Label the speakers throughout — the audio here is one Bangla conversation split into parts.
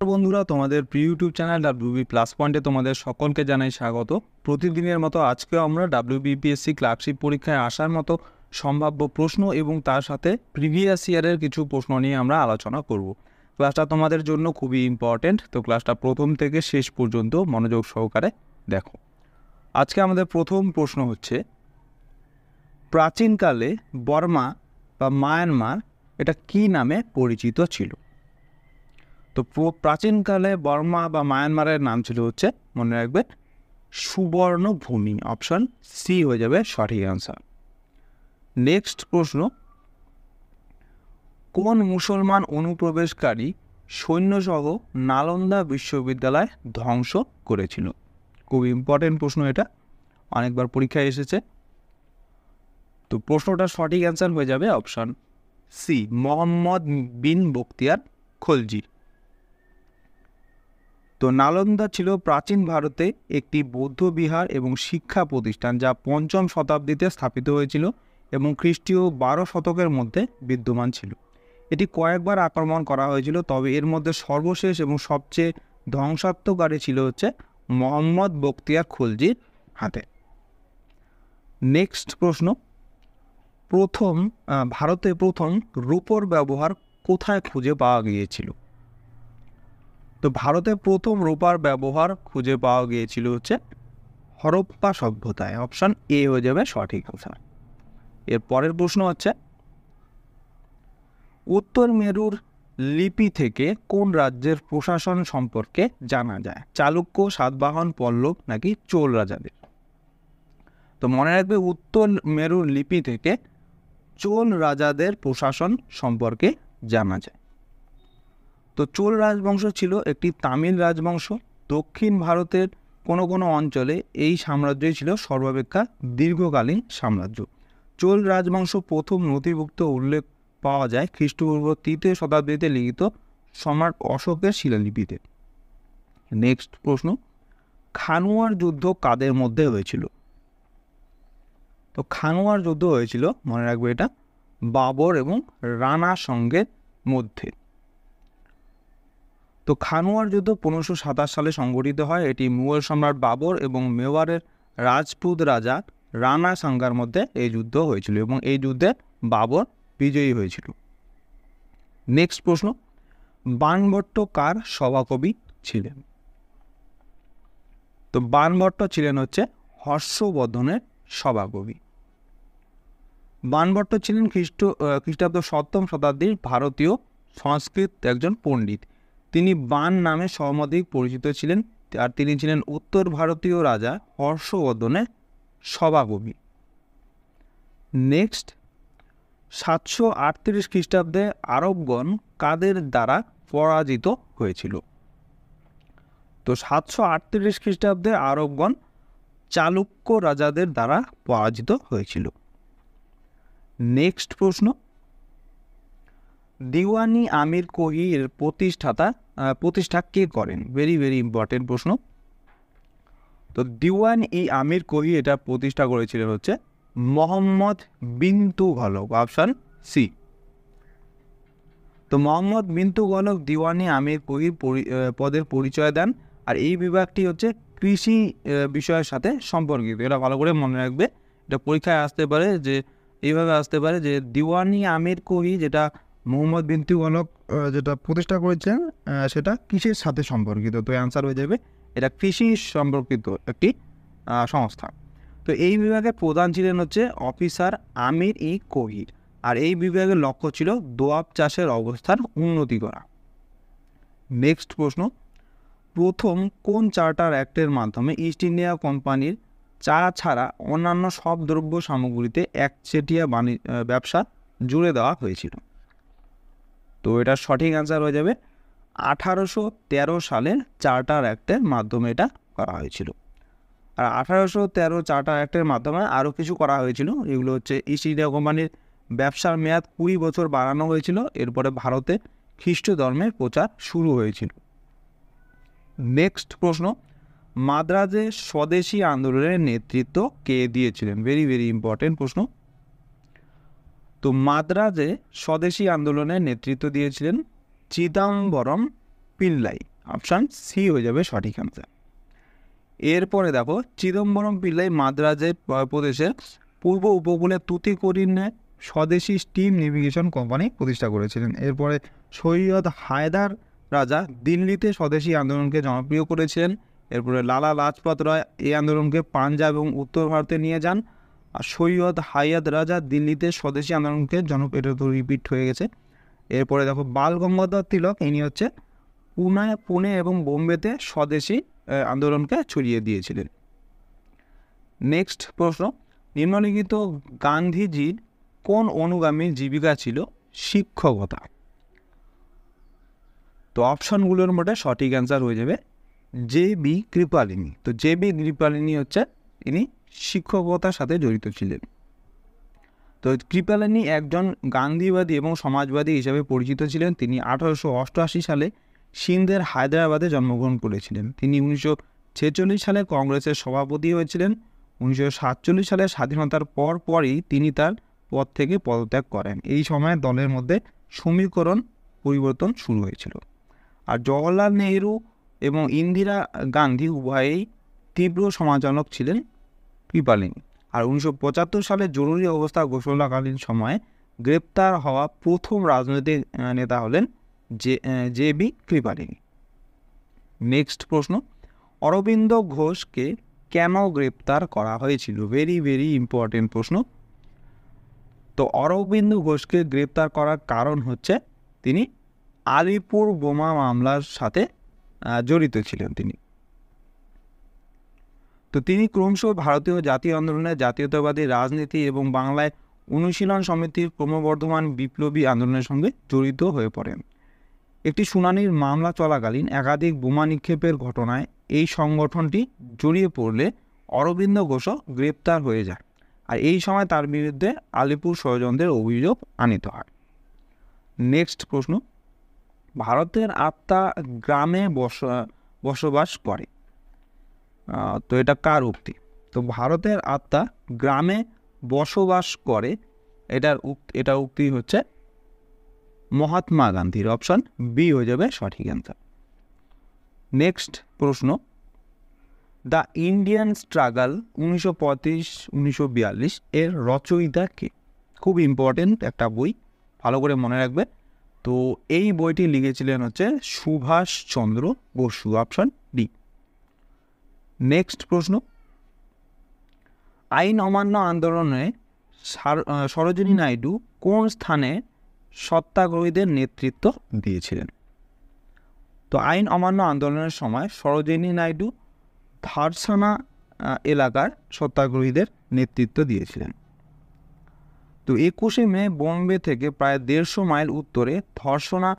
Speaker 1: বন্ধুরা, তোমাদের প্রিয় ইউটিউব চ্যানেল ডাব্লিউবি প্লাস পয়েন্টে তোমাদের সকলকে জানাই স্বাগত। প্রতিদিনের মতো আজকেও আমরা ডাব্লিউবিপিএসসি ক্লার্কশিপ পরীক্ষায় আসার মতো সম্ভাব্য প্রশ্ন এবং তার সাথে প্রিভিয়াস ইয়ারের কিছু প্রশ্ন নিয়ে আমরা আলোচনা করব। ক্লাসটা তোমাদের জন্য খুবই ইম্পর্টেন্ট, তো ক্লাসটা প্রথম থেকে শেষ পর্যন্ত মনোযোগ সহকারে দেখো। আজকে আমাদের প্রথম প্রশ্ন হচ্ছে, প্রাচীনকালে বর্মা বা মায়ানমার এটা কী নামে পরিচিত ছিল? তো প্রাচীনকালে বর্মা বা মায়ানমারের নাম ছিল হচ্ছে, মনে রাখবে, সুবর্ণভূমি। অপশন সি হয়ে যাবে সঠিক অ্যান্সার। নেক্সট প্রশ্ন, কোন মুসলমান অনুপ্রবেশকারী সৈন্যসহ নালন্দা বিশ্ববিদ্যালয় ধ্বংস করেছিল? খুব ইম্পর্টেন্ট প্রশ্ন, এটা অনেকবার পরীক্ষায় এসেছে। তো প্রশ্নটা সঠিক অ্যান্সার হয়ে যাবে অপশন সি, মোহাম্মদ বিন বখতিয়ার খলজি। তো নালন্দা ছিল প্রাচীন ভারতে একটি বৌদ্ধ বিহার এবং শিক্ষা প্রতিষ্ঠান, যা 5ম শতাব্দীতে স্থাপিত হয়েছিল এবং খ্রিস্টীয় 12 শতকের মধ্যে বিদ্যমান ছিল। এটি কয়েকবার আক্রমণ করা হয়েছিল, তবে এর মধ্যে সর্বশেষ এবং সবচেয়ে ধ্বংসাত্মকারী ছিল হচ্ছে মোহাম্মদ বখতিয়ার খলজির হাতে। নেক্সট প্রশ্ন, ভারতে প্রথম রূপোর ব্যবহার কোথায় খুঁজে পাওয়া গিয়েছিল? তো ভারতে প্রথম রূপার ব্যবহার খুঁজে পাওয়া গিয়েছিল হচ্ছে হরপ্পা সভ্যতায়। অপশন এ হয়ে যাবে সঠিক আনসার। এর পরের প্রশ্ন হচ্ছে, উত্তর মেরুর লিপি থেকে কোন রাজ্যের প্রশাসন সম্পর্কে জানা যায়? চালুক্য, সাতবাহন, পল্লব নাকি চোল রাজাদের? তো মনে রাখবে, উত্তর মেরুর লিপি থেকে চোল রাজাদের প্রশাসন সম্পর্কে জানা যায়। তো চোল রাজবংশ ছিল একটি তামিল রাজবংশ। দক্ষিণ ভারতের কোনো কোনো অঞ্চলে এই সাম্রাজ্যই ছিল সর্বাপেক্ষা দীর্ঘকালীন সাম্রাজ্য। চোল রাজবংশ প্রথম নথিভুক্ত উল্লেখ পাওয়া যায় খ্রিস্টপূর্ব 3য় শতাব্দীতে লিখিত সম্রাট অশোকের শিলালিপিতে। নেক্সট প্রশ্ন, খানুয়ার যুদ্ধ কাদের মধ্যে হয়েছিল? তো খানুয়ার যুদ্ধ হয়েছিল, মনে রাখবে, এটা বাবর এবং রানা সঙ্গের মধ্যে। তো খানুয়ার যুদ্ধ 1527 সালে সংঘটিত হয়। এটি মুঘল সম্রাট বাবর এবং মেওয়ারের রাজপুত রাজা রানা সাঙ্গার মধ্যে এই যুদ্ধ হয়েছিল এবং এই যুদ্ধে বাবর বিজয়ী হয়েছিল। নেক্সট প্রশ্ন, বাণভট্ট কার সভাকবি ছিলেন? তো বাণভট্ট ছিলেন হচ্ছে হর্ষবর্ধনের সভাকবি। বাণভট্ট ছিলেন খ্রিস্টাব্দ 7ম শতাব্দীর ভারতীয় সংস্কৃত একজন পণ্ডিত। তিনি বাণ নামে সর্বাধিক পরিচিত ছিলেন, আর তিনি ছিলেন উত্তর ভারতীয় রাজা হর্ষবর্ধনের সভাকবি। নেক্সট, 738 খ্রিস্টাব্দে আরবগণ কাদের দ্বারা পরাজিত হয়েছিল? তো 738 খ্রিস্টাব্দে আরবগণ চালুক্য রাজাদের দ্বারা পরাজিত হয়েছিল। নেক্সট প্রশ্ন, দিওয়ানি আমির কোহি এর প্রতিষ্ঠা কে করেন? ভেরি ভেরি ইম্পর্টেন্ট প্রশ্ন। তো দিওয়ান-ই আমির কোহি এটা প্রতিষ্ঠা করেছিলেন হচ্ছে মোহাম্মদ বিন তুগলক। Option C. তো মোহাম্মদ বিন তুগলক দিওয়ানি আমির কোহির পদের পরিচয় দেন, আর এই বিভাগটি হচ্ছে কৃষি বিষয়ের সাথে সম্পর্কিত। এটা ভালো করে মনে রাখবে, এটা পরীক্ষায় আসতে পারে, যে এইভাবে আসতে পারে যে দিওয়ানি আমির কোহি যেটা মোহাম্মদ বিন তুগলক যেটা প্রতিষ্ঠা করেছেন সেটা কৃষির সাথে সম্পর্কিত। তো অ্যান্সার হয়ে যাবে এটা কৃষি সম্পর্কিত একটি সংস্থা। তো এই বিভাগের প্রধান ছিলেন হচ্ছে অফিসার আমির-ই কোহি, আর এই বিভাগের লক্ষ্য ছিল দোয়াব চাষের অবস্থার উন্নতি করা। নেক্সট প্রশ্ন, প্রথম কোন চার্টার অ্যাক্টের মাধ্যমে ইস্ট ইন্ডিয়া কোম্পানির চা ছাড়া অন্যান্য সব দ্রব্য সামগ্রীতে একচেটিয়া ব্যবসা জুড়ে দেওয়া হয়েছিল? তো এটার সঠিক অ্যান্সার হয়ে যাবে 1813 সালের চার্টার অ্যাক্টের মাধ্যমে এটা করা হয়েছিল। আর 1813 চার্টার অ্যাক্টের মাধ্যমে আরও কিছু করা হয়েছিল, এগুলো হচ্ছে ইস্ট ইন্ডিয়া কোম্পানির ব্যবসার মেয়াদ 20 বছর বাড়ানো হয়েছিল। এরপরে ভারতে খ্রিস্ট ধর্মের প্রচার শুরু হয়েছিল। নেক্সট প্রশ্ন, মাদ্রাজে স্বদেশী আন্দোলনের নেতৃত্ব কে দিয়েছিলেন? ভেরি ভেরি ইম্পর্টেন্ট প্রশ্ন। তো মাদ্রাজে স্বদেশী আন্দোলনের নেতৃত্ব দিয়েছিলেন চিদাম্বরম পিল্লাই। অপশান সি হয়ে যাবে সঠিক অ্যান্সার। এরপরে দেখো, চিদম্বরম পিল্লাই মাদ্রাজের প্রদেশের পূর্ব উপকূলে তুতিকোরিনে স্বদেশী স্টিম নেভিগেশন কোম্পানি প্রতিষ্ঠা করেছিলেন। এরপরে সৈয়দ হায়দার রাজা দিল্লিতে স্বদেশী আন্দোলনকে জনপ্রিয় করেছিলেন। এরপরে লালা লাজপত রায় এই আন্দোলনকে পাঞ্জাব এবং উত্তর ভারতে নিয়ে যান। আর সৈয়দ হায়াত রাজা দিল্লিতে স্বদেশী আন্দোলনকে এটা তো রিপিট হয়ে গেছে। এরপরে দেখো, বাল গঙ্গাধর তিলক ইনি হচ্ছে পুনে এবং বোম্বেতে স্বদেশী আন্দোলনকে ছড়িয়ে দিয়েছিলেন। নেক্সট প্রশ্ন, নিম্নলিখিত গান্ধীজির কোন অনুগামীর জীবিকা ছিল শিক্ষকতা? তো অপশনগুলোর মধ্যে সঠিক অ্যান্সার হয়ে যাবে জে.বি. কৃপালিনী। তো জে.বি. কৃপালিনী হচ্ছে ইনি শিক্ষকতার সাথে জড়িত ছিলেন। তো কৃপালিনী একজন গান্ধীবাদী এবং সমাজবাদী হিসেবে পরিচিত ছিলেন। তিনি 1888 সালে সিন্ধের হায়দ্রাবাদে জন্মগ্রহণ করেছিলেন। তিনি 1946 সালে কংগ্রেসের সভাপতি হয়েছিলেন। 1947 সালে স্বাধীনতার পরই তিনি তার পদ থেকে পদত্যাগ করেন। এই সময় দলের মধ্যে সমীকরণ পরিবর্তন শুরু হয়েছিল। আর জওহরলাল নেহরু এবং ইন্দিরা গান্ধী উভয়েই তীব্র সমালোচক ছিলেন কৃপালিনী। আর 1975 সালে জরুরি অবস্থা ঘোষণাকালীন সময়ে গ্রেপ্তার হওয়া প্রথম রাজনৈতিক নেতা হলেন জে.বি. কৃপালিনী। নেক্সট প্রশ্ন, অরবিন্দ ঘোষকে কেন গ্রেপ্তার করা হয়েছিল? ভেরি ভেরি ইম্পর্টেন্ট প্রশ্ন। তো অরবিন্দ ঘোষকে গ্রেপ্তার করার কারণ হচ্ছে তিনি আলিপুর বোমা মামলার সাথে জড়িত ছিলেন তিনি। তো তিনি ক্রমশ ভারতীয় জাতীয় আন্দোলনের জাতীয়তাবাদী রাজনীতি এবং বাংলায় অনুশীলন সমিতির ক্রমবর্ধমান বিপ্লবী আন্দোলনের সঙ্গে জড়িত হয়ে পড়েন। একটি শুনানির মামলা চলাকালীন একাধিক বোমা নিক্ষেপের ঘটনায় এই সংগঠনটি জড়িয়ে পড়লে অরবিন্দ ঘোষও গ্রেপ্তার হয়ে যায়। আর এই সময় তার বিরুদ্ধে আলিপুর ষড়যন্ত্রের অভিযোগ আনিত হয়। নেক্সট প্রশ্ন, ভারতের আত্মা গ্রামে বসবাস করে। তো এটা কার উক্তি? তো ভারতের আত্মা গ্রামে বসবাস করে, এটার উক্তি হচ্ছে মহাত্মা গান্ধীর। অপশন বি হয়ে যাবে সঠিক অ্যান্সার। নেক্সট প্রশ্ন, দ্য ইন্ডিয়ান স্ট্রাগল 1935-1942 এর রচয়িতা কে? খুব ইম্পর্টেন্ট একটা বই, ভালো করে মনে রাখবে। তো এই বইটি লিখেছিলেন হচ্ছে Subhas Chandra Bose. Option D. Next প্রশ্ন, আইন অমান্য আন্দোলনে সরোজিনী নাইডু কোন স্থানে সত্যাগ্রহীদের নেতৃত্ব দিয়েছিলেন? তো আইন অমান্য আন্দোলনের সময় সরোজিনী নাইডু ধারসানা এলাকার সত্যাগ্রহীদের নেতৃত্ব দিয়েছিলেন। তো 21শে মে বোম্বে থেকে প্রায় 150 মাইল উত্তরে ধর্ষণা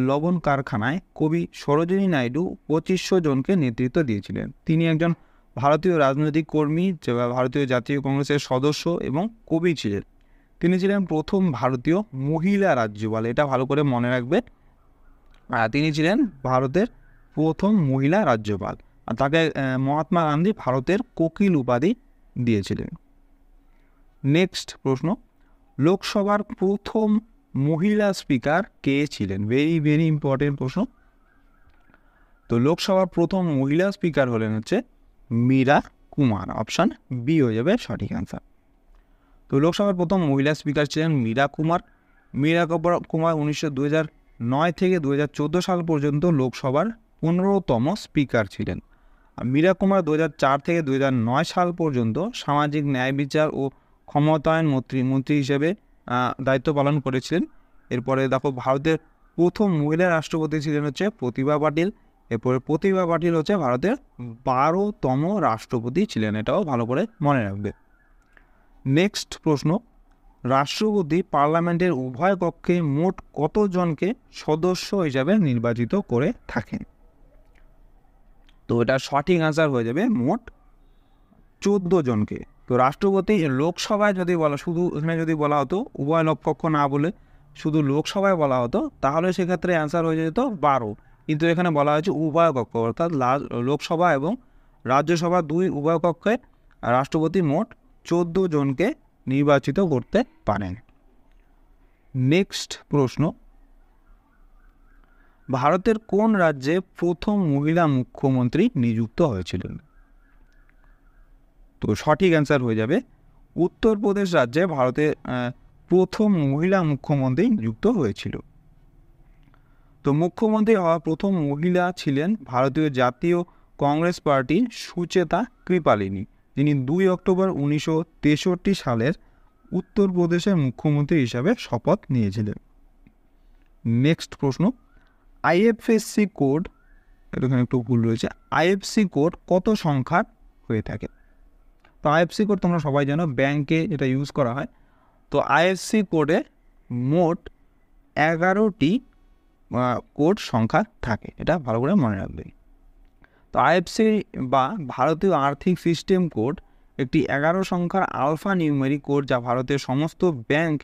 Speaker 1: লবণ কারখানায় কবি সরোজিনী নাইডু 2500 জনকে নেতৃত্ব দিয়েছিলেন। তিনি একজন ভারতীয় রাজনৈতিক কর্মী, ভারতীয় জাতীয় কংগ্রেসের সদস্য এবং কবি ছিলেন। তিনি ছিলেন প্রথম ভারতীয় মহিলা রাজ্যপাল, এটা ভালো করে মনে রাখবে। তিনি ছিলেন ভারতের প্রথম মহিলা রাজ্যপাল। আর তাকে মহাত্মা গান্ধী ভারতের কোকিল উপাধি দিয়েছিলেন। নেক্সট প্রশ্ন, লোকসভার প্রথম মহিলা স্পিকার কে ছিলেন? ভেরি ভেরি ইম্পর্টেন্ট প্রশ্ন। তো লোকসভার প্রথম মহিলা স্পিকার হলেন হচ্ছে মীরা কুমার। অপশান বি হয়ে যাবে সঠিক অ্যান্সার। তো লোকসভার প্রথম মহিলা স্পিকার ছিলেন মীরা কুমার। মীরা কুমার 2009 থেকে 2014 সাল পর্যন্ত লোকসভার 15তম স্পিকার ছিলেন। আর মীরা কুমার 2004 থেকে 2009 সাল পর্যন্ত সামাজিক ন্যায় বিচার ও ক্ষমতায়ন মন্ত্রী হিসেবে দায়িত্ব পালন করেছিলেন। এরপরে দেখো, ভারতের প্রথম মহিলা রাষ্ট্রপতি ছিলেন হচ্ছে প্রতিভা পাটিল। এরপরে প্রতিভা পাটিল হচ্ছে ভারতের 12তম রাষ্ট্রপতি ছিলেন, এটাও ভালো করে মনে রাখবে। নেক্সট প্রশ্ন, রাষ্ট্রপতি পার্লামেন্টের উভয় কক্ষে মোট কতজনকে সদস্য হিসাবে নির্বাচিত করে থাকেন? তো এটা সঠিক আনসার হয়ে যাবে মোট 14 জনকে। তো রাষ্ট্রপতি লোকসভায় যদি বলা, শুধু এখানে যদি বলা হতো উভয় কক্ষ না বলে শুধু লোকসভায় বলা হতো, তাহলে সেক্ষেত্রে অ্যান্সার হয়ে যেত 12। কিন্তু এখানে বলা হয়েছে উভয় কক্ষ, অর্থাৎ লোকসভা এবং রাজ্যসভা উভয় কক্ষে রাষ্ট্রপতি মোট 14 জনকে নির্বাচিত করতে পারেন। নেক্সট প্রশ্ন, ভারতের কোন রাজ্যে প্রথম মহিলা মুখ্যমন্ত্রী নিযুক্ত হয়েছিলেন? তো সঠিক অ্যান্সার হয়ে যাবে উত্তরপ্রদেশ রাজ্যে ভারতের প্রথম মহিলা মুখ্যমন্ত্রী নিযুক্ত হয়েছিল। তো মুখ্যমন্ত্রী হওয়া প্রথম মহিলা ছিলেন ভারতীয় জাতীয় কংগ্রেস পার্টির সুচেতা কৃপালিনী, যিনি 2 অক্টোবর 1963 সালের উত্তরপ্রদেশের মুখ্যমন্ত্রী হিসাবে শপথ নিয়েছিলেন। নেক্সট প্রশ্ন, আইএফএসসি কোড, এখানে একটু ভুল রয়েছে, আইএফসি কোড কত সংখ্যার হয়ে থাকে? তো আইএফসি কোড তোমরা সবাই জানো, ব্যাংকে এটা ইউজ করা হয়। তো আইএফসি কোডে মোট 11টি কোড সংখ্যা থাকে, এটা ভালো করে মনে রাখবে। তো আইএফসি বা ভারতীয় আর্থিক সিস্টেম কোড একটি 11 সংখ্যার আলফা নিউমেরিক কোড, যা ভারতের সমস্ত ব্যাংক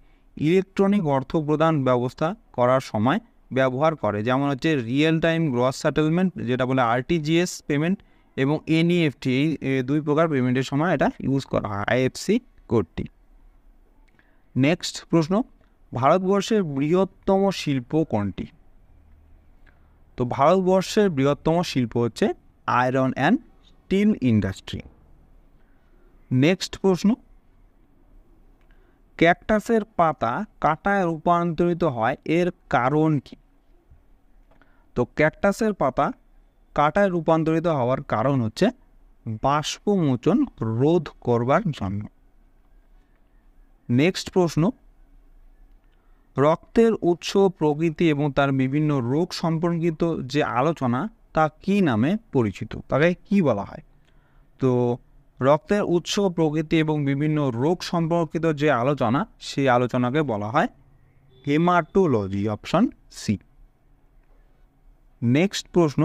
Speaker 1: ইলেকট্রনিক অর্থ প্রদান ব্যবস্থা করার সময় ব্যবহার করে, যেমন হচ্ছে রিয়েল টাইম গ্রস সেটেলমেন্ট, যেটা বলে আরটিজিএস পেমেন্ট, এবং এনইএফটি, এই 2 প্রকার পেমেন্টের সময় এটা ইউজ করা হয় আইএফসি কোডটি। নেক্সট প্রশ্ন, ভারতবর্ষের বৃহত্তম শিল্প কোনটি? তো ভারতবর্ষের বৃহত্তম শিল্প হচ্ছে iron and still industry. Next প্রশ্ন, ক্যাকটাসের পাতা কাঁটায় রূপান্তরিত হয়, এর কারণ কি? তো ক্যাকটাসের পাতা কাঁটায় রূপান্তরিত হওয়ার কারণ হচ্ছে বাষ্পমোচন রোধ করবার জন্য। নেক্সট প্রশ্ন, রক্তের উৎস, প্রকৃতি এবং তার বিভিন্ন রোগ সম্পর্কিত যে আলোচনা, তা কি নামে পরিচিত? তাকে কি বলা হয়? তো রক্তের উৎস, প্রকৃতি এবং বিভিন্ন রোগ সম্পর্কিত যে আলোচনা, সেই আলোচনাকে বলা হয় হেমাটোলজি, অপশন সি। নেক্সট প্রশ্ন,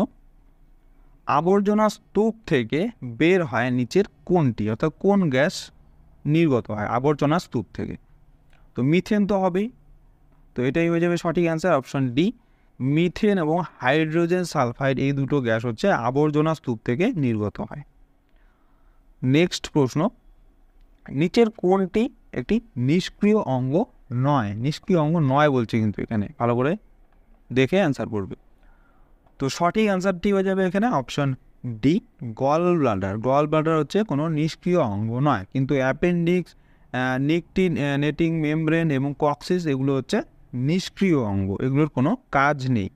Speaker 1: আবর্জনা স্তূপ থেকে বের হয় নিচের কোনটি, অর্থাৎ কোন গ্যাস নির্গত হয় আবর্জনা স্তূপ থেকে? তো মিথেন তো হবেই, তো এটাই হয়ে যাবে সঠিক অ্যান্সার, অপশন ডি। মিথেন এবং হাইড্রোজেন সালফাইড, এই দুটো গ্যাস হচ্ছে আবর্জনা স্তূপ থেকে নির্গত হয়। নেক্সট প্রশ্ন, নিচের কোনটি একটি নিষ্ক্রিয় অঙ্গ নয়? নিষ্ক্রিয় অঙ্গ নয় বলছে কিন্তু এখানে, ভালো করে দেখে অ্যান্সার করবে। তো সঠিক অ্যান্সারটি হয়ে যাবে এখানে option D, gall bladder. Gall bladder হচ্ছে কোনো নিষ্ক্রিয় অঙ্গ নয়, কিন্তু অ্যাপেন্ডিক্স, নেটিং মেমব্রেন এবং কক্সিস, এগুলো হচ্ছে নিষ্ক্রিয় অঙ্গ, এগুলোর কোনো কাজ নেই।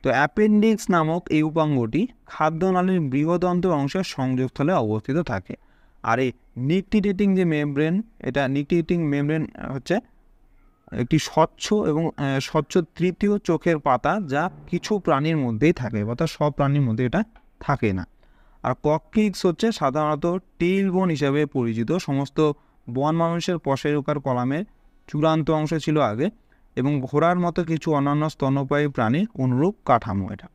Speaker 1: তো অ্যাপেন্ডিক্স নামক এই উপাঙ্গটি খাদ্যনালীর বৃহদন্ত্র অংশের সংযোগস্থলে অবস্থিত থাকে। আর এই নিকটিডেটিং যে মেমব্রেন, এটা নিকটিডেটিং মেমব্রেন হচ্ছে একটি স্বচ্ছ এবং স্বচ্ছ তৃতীয় চোখের পাতা, যা কিছু প্রাণীর মধ্যেই থাকে, অর্থাৎ সব প্রাণীর মধ্যে এটা থাকে না। আর কক্সিস হচ্ছে সাধারণত টেইল বোন হিসাবে পরিচিত, সমস্ত বন মানুষের পশেরুকার কলামের চূড়ান্ত অংশ ছিল আগে, এবং ঘোড়ার মতো কিছু অন্যান্য স্তন্যপায়ী প্রাণীর অনুরূপ কাঠামো এটা,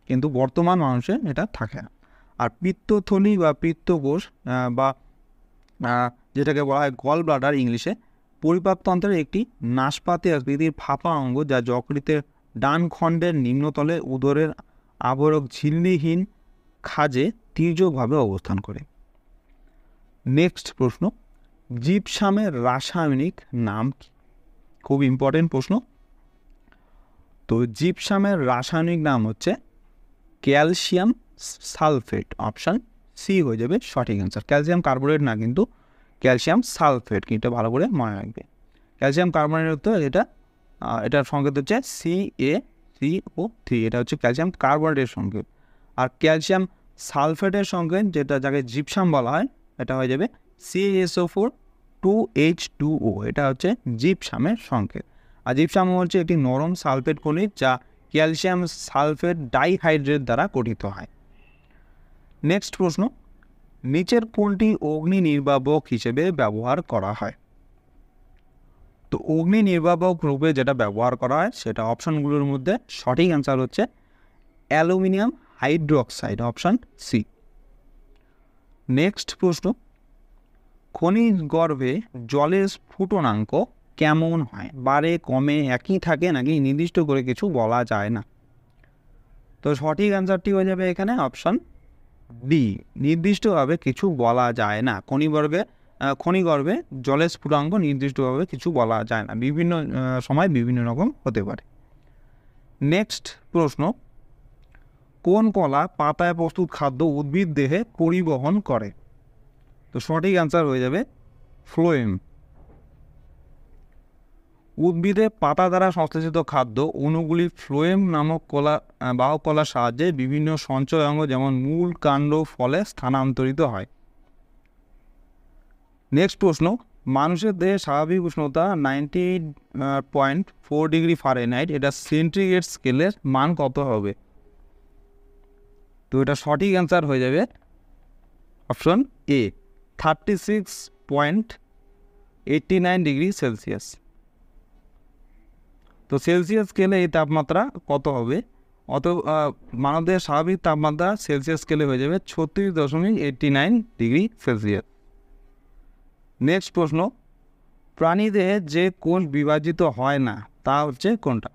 Speaker 1: কিন্তু বর্তমান মানুষের এটা থাকে না। আর পিত্তথলি বা পিত্তকোষ বা যেটাকে বলা হয় গল ব্লাডার ইংলিশে, পরিপাকতন্ত্রের একটি নাশপাতি আকৃতির ফাঁপা অঙ্গ, যা যকৃতের ডান খণ্ডের নিম্নতলে উদরের আবরক ঝিল্লিহীন খাজে তির্যকভাবে অবস্থান করে। নেক্সট প্রশ্ন, জিপসামের রাসায়নিক নাম কি? খুব ইম্পর্টেন্ট প্রশ্ন। তো জিপসামের রাসায়নিক নাম হচ্ছে ক্যালসিয়াম সালফেট, অপশান সি হয়ে যাবে সঠিক অ্যান্সার। ক্যালসিয়াম কার্বোনেট না, কিন্তু ক্যালসিয়াম সালফেট, কিন্তু ভালো করে মনে রাখবে। ক্যালসিয়াম কার্বোনেট তো এটার সংকেত হচ্ছে CaCO3, এটা হচ্ছে ক্যালসিয়াম কার্বোনেটের সংকেত। আর ক্যালসিয়াম সালফেটের সংকেত, যেটা যাকে জিপসাম বলা হয়, এটা হয়ে যাবে CaSO4 2H2O, এটা হচ্ছে জিপসামের সংকেত। আর জিপসাম হচ্ছে একটি নরম সালফেট খনিজ, যা ক্যালসিয়াম সালফেট ডাইহাইড্রেট দ্বারা গঠিত হয়। নেক্সট প্রশ্ন, নিচের কোনটি অগ্নি নির্বাপক হিসেবে ব্যবহার করা হয়? তো অগ্নি নির্বাপক রূপে যেটা ব্যবহার করা হয়, সেটা অপশানগুলোর মধ্যে সঠিক অ্যান্সার হচ্ছে aluminium hydroxide, option C. Next প্রশ্ন, খনিজ গর্ভে জলের স্ফুটনাঙ্ক কেমন হয়? বাড়ে, কমে, একই থাকে, নাকি নির্দিষ্ট করে কিছু বলা যায় না? তো সঠিক অ্যান্সারটি হয়ে যাবে এখানে অপশান ডি, নির্দিষ্টভাবে কিছু বলা যায় না। খনিগর্ভে জলের স্ফুটনাঙ্ক নির্দিষ্টভাবে কিছু বলা যায় না, বিভিন্ন সময় বিভিন্ন রকম হতে পারে। নেক্সট প্রশ্ন, কোন কলা পাতায় প্রস্তুত খাদ্য উদ্ভিদ দেহে পরিবহন করে? তো সঠিক অ্যান্সার হয়ে যাবে ফ্লোয়েম। উদ্ভিদে পাতা দ্বারা সংশ্লেষিত খাদ্য অণুগুলি ফ্লোয়েম নামক বাহক কলার সাহায্যে বিভিন্ন সঞ্চয় অঙ্গ যেমন মূল, কাণ্ড, ফলে স্থানান্তরিত হয়। নেক্সট প্রশ্ন, মানুষের দেহে স্বাভাবিক উষ্ণতা 98.4 ডিগ্রি ফারেনহাইট, এটা সেন্টিগ্রেড স্কেলের মান কত হবে? তো এটা সঠিক অ্যান্সার হয়ে যাবে অপশন এ, 36.89 ডিগ্রি সেলসিয়াস। তো সেলসিয়াস স্কেলে এই তাপমাত্রা কত হবে? মানবদেহের স্বাভাবিক তাপমাত্রা সেলসিয়াস স্কেলে হয়ে যাবে 36.89 ডিগ্রি সেলসিয়াস। নেক্সট প্রশ্ন, প্রাণীদেহে যে কোষ বিভাজিত হয় না তা হচ্ছে কোনটা?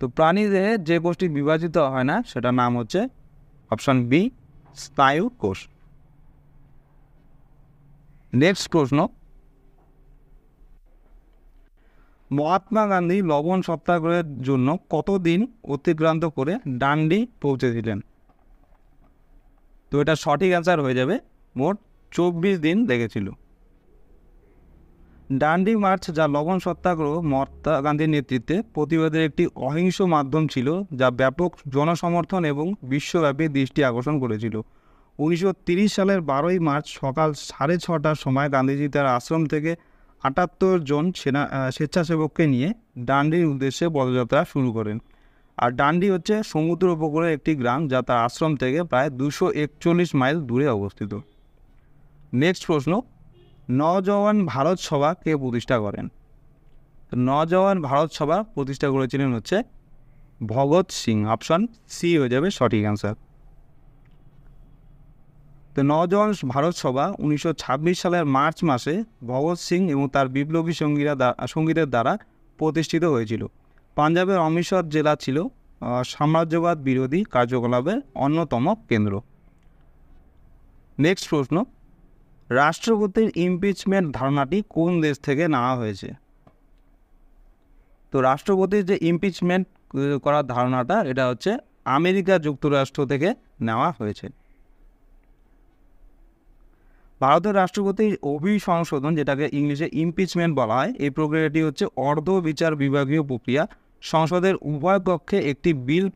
Speaker 1: তো প্রাণীদেহে যে কোষটি বিভাজিত হয় না সেটার নাম হচ্ছে অপশন বি, স্নায়ু কোষ। নেক্সট প্রশ্ন, মহাত্মা গান্ধী লবণ সত্যাগ্রহের জন্য কতদিন অতিক্রান্ত করে ডান্ডি পৌঁছেছিলেন? তো এটা সঠিক অ্যান্সার হয়ে যাবে মোট 24 দিন লেগেছিল। ডান্ডি মার্চ, যা লবণ সত্যাগ্রহ, মহাত্মা গান্ধীর নেতৃত্বে প্রতিবাদের একটি অহিংস মাধ্যম ছিল যা ব্যাপক জনসমর্থন এবং বিশ্বব্যাপী দৃষ্টি আকর্ষণ করেছিল। 1930 সালের 12ই মার্চ সকাল 6:30টার সময় গান্ধীজি তার আশ্রম থেকে 78 জন স্বেচ্ছাসেবককে নিয়ে ডান্ডির উদ্দেশ্যে পদযাত্রা শুরু করেন। আর ডান্ডি হচ্ছে সমুদ্র উপকূলের একটি গ্রাম যা তার আশ্রম থেকে প্রায় 241 মাইল দূরে অবস্থিত। নেক্সট প্রশ্ন, নওজওয়ান ভারত সভা কে প্রতিষ্ঠা করেন? নওজওয়ান ভারত সভা প্রতিষ্ঠা করেছিলেন হচ্ছে ভগৎ সিং। অপশন সি হয়ে যাবে সঠিক অ্যান্সার। তো নওজওয়ান ভারত সভা 1926 সালের মার্চ মাসে ভগৎ সিং এবং তার বিপ্লবী সঙ্গীদের দ্বারা প্রতিষ্ঠিত হয়েছিল। পাঞ্জাবের অমৃতসর জেলা ছিল সাম্রাজ্যবাদ বিরোধী কার্যকলাপের অন্যতম কেন্দ্র। নেক্সট প্রশ্ন, রাষ্ট্রপতির ইমপিচমেন্ট ধারণাটি কোন দেশ থেকে নেওয়া হয়েছে? তো রাষ্ট্রপতির যে ইমপিচমেন্ট করার ধারণাটা, এটা হচ্ছে আমেরিকা যুক্তরাষ্ট্র থেকে নেওয়া হয়েছে। ভারতের রাষ্ট্রপতির অভিসংশোধন, যেটাকে ইংলিশে ইমপিচমেন্ট বলা হয়, এই প্রক্রিয়াটি হচ্ছে অর্ধ বিচার বিভাগীয় প্রক্রিয়া। সংসদের উভয় কক্ষে একটি বিল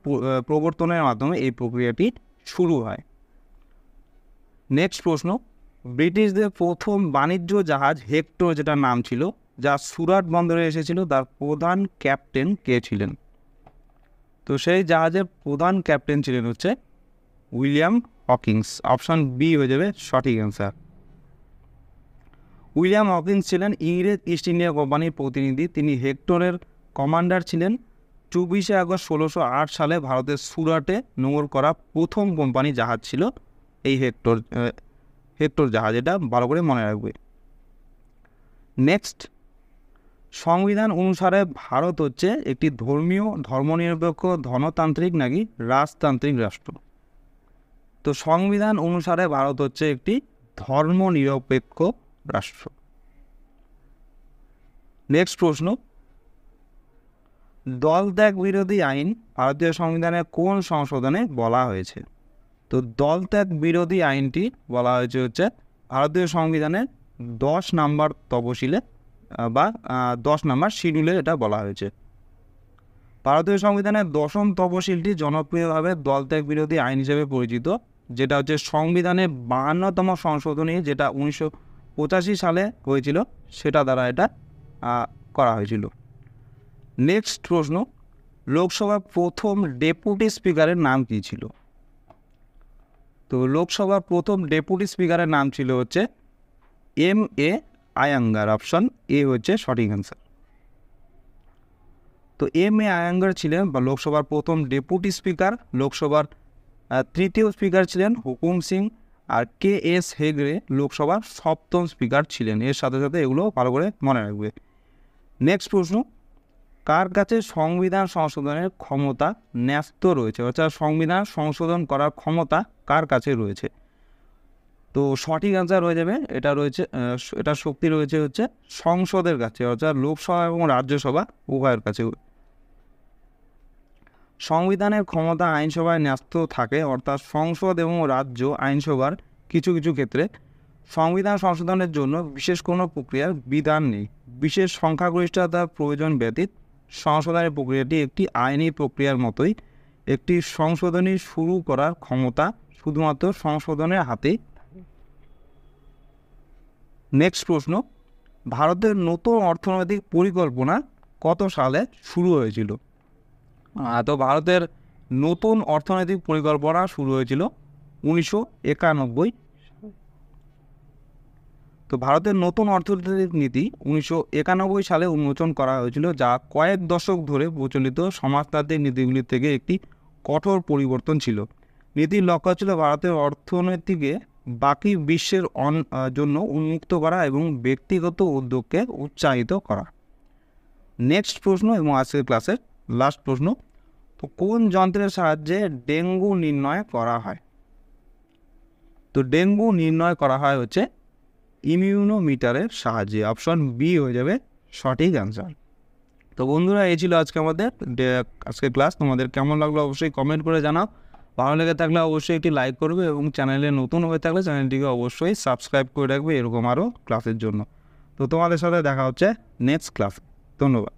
Speaker 1: প্রবর্তনের মাধ্যমে এই প্রক্রিয়াটি শুরু হয়। নেক্সট প্রশ্ন, ব্রিটিশদের প্রথম বাণিজ্য জাহাজ হেক্টর, যেটার নাম ছিল, যা সুরাট বন্দরে এসেছিল, তার প্রধান ক্যাপ্টেন কে ছিলেন? তো সেই জাহাজের প্রধান ক্যাপ্টেন ছিলেন হচ্ছে উইলিয়াম হকিন্স। অপশন বি হয়ে যাবে সঠিক অ্যান্সার। উইলিয়াম হকিন্স ছিলেন ইংরেজ ইস্ট ইন্ডিয়া কোম্পানির প্রতিনিধি। তিনি হেক্টরের কমান্ডার ছিলেন। 24 আগস্ট 1608 সালে ভারতের সুরাটে নোঙর করা প্রথম কোম্পানি জাহাজ ছিল এই হেক্টর জাহাজ। এটা ভালো করে মনে রাখবে। নেক্সট, সংবিধান অনুসারে ভারত হচ্ছে একটি ধর্মনিরপেক্ষ, ধনতান্ত্রিক নাকি রাজতান্ত্রিক রাষ্ট্র? তো সংবিধান অনুসারে ভারত হচ্ছে একটি ধর্মনিরপেক্ষ রাষ্ট্র। নেক্সট প্রশ্ন, দলত্যাগ বিরোধী আইন ভারতীয় সংবিধানের কোন সংশোধনে বলা হয়েছে? তো দলত্যাগ বিরোধী আইনটি বলা হয়েছে হচ্ছে ভারতীয় সংবিধানের 10 নম্বর তফসিলে বা 10 নম্বর শিডিউলে এটা বলা হয়েছে। ভারতীয় সংবিধানের 10ম তফসিলটি জনপ্রিয়ভাবে দলত্যাগ বিরোধী আইন হিসেবে পরিচিত, যেটা হচ্ছে সংবিধানের 52তম সংশোধনী, যেটা 1985 সালে হয়েছিল, সেটা দ্বারা এটা করা হয়েছিল। নেক্সট প্রশ্ন, লোকসভার প্রথম ডেপুটি স্পিকারের নাম কী ছিল? তো লোকসভার প্রথম ডেপুটি স্পিকারের নাম ছিল হচ্ছে M.A. আয়াঙ্গার। অপশন এ হচ্ছে সঠিক অ্যান্সার। তো M.A. আয়াঙ্গার ছিলেন লোকসভার প্রথম ডেপুটি স্পিকার। লোকসভার তৃতীয় স্পিকার ছিলেন হুকুম সিং। আর K.S. হেগড়ে লোকসভার 7ম স্পিকার ছিলেন। এর সাথে সাথে এগুলো ভালো করে মনে রাখবে। নেক্সট প্রশ্ন, কার কাছে সংবিধান সংশোধনের ক্ষমতা ন্যস্ত রয়েছে? অর্থাৎ সংবিধান সংশোধন করার ক্ষমতা কার কাছে রয়েছে? তো সঠিক অ্যান্সার হয়ে যাবে, এটা শক্তি রয়েছে হচ্ছে সংসদের কাছে, অর্থাৎ লোকসভা এবং রাজ্যসভা উভয়ের কাছে। সংবিধানের ক্ষমতা আইনসভায় ন্যস্ত থাকে, অর্থাৎ সংসদ এবং রাজ্য আইনসভার কিছু কিছু ক্ষেত্রে সংবিধান সংশোধনের জন্য বিশেষ কোনো প্রক্রিয়ার বিধান নেই। বিশেষ সংখ্যাগরিষ্ঠতার প্রয়োজন ব্যতীত সংশোধনের প্রক্রিয়াটি একটি আইনি প্রক্রিয়ার মতোই। একটি সংশোধনী শুরু করার ক্ষমতা শুধুমাত্র সংশোধনের হাতেই। নেক্সট প্রশ্ন, ভারতের নতুন অর্থনৈতিক পরিকল্পনা কত সালে শুরু হয়েছিল? তো ভারতের নতুন অর্থনৈতিক পরিকল্পনা শুরু হয়েছিল 1991। তো ভারতের নতুন অর্থনৈতিক নীতি 1991 সালে উন্মোচন করা হয়েছিল, যা কয়েক দশক ধরে প্রচলিত সমাজতান্ত্রিক নীতিগুলির থেকে একটি কঠোর পরিবর্তন ছিল। নীতির লক্ষ্য ছিল ভারতের অর্থনীতিকে বাকি বিশ্বের জন্য উন্মুক্ত করা এবং ব্যক্তিগত উদ্যোগকে উৎসাহিত করা। নেক্সট প্রশ্ন এবং আজকের ক্লাসের লাস্ট প্রশ্ন, তো কোন যন্ত্রের সাহায্যে ডেঙ্গু নির্ণয় করা হয়? তো ডেঙ্গু নির্ণয় করা হয় হচ্ছে ইমিউনোমিটারের সাহায্যে। অপশন বি হয়ে যাবে সঠিক অ্যান্সার। তো বন্ধুরা, এই ছিল আজকে আমাদের আজকের ক্লাস। তোমাদের কেমন লাগলো অবশ্যই কমেন্ট করে জানাও। ভালো লেগে থাকলে অবশ্যই একটি লাইক করবে এবং চ্যানেলে নতুন হয়ে থাকলে চ্যানেলটিকে অবশ্যই সাবস্ক্রাইব করে রাখবে এরকম আরও ক্লাসের জন্য। তো তোমাদের সাথে দেখা হচ্ছে নেক্সট ক্লাসে। ধন্যবাদ।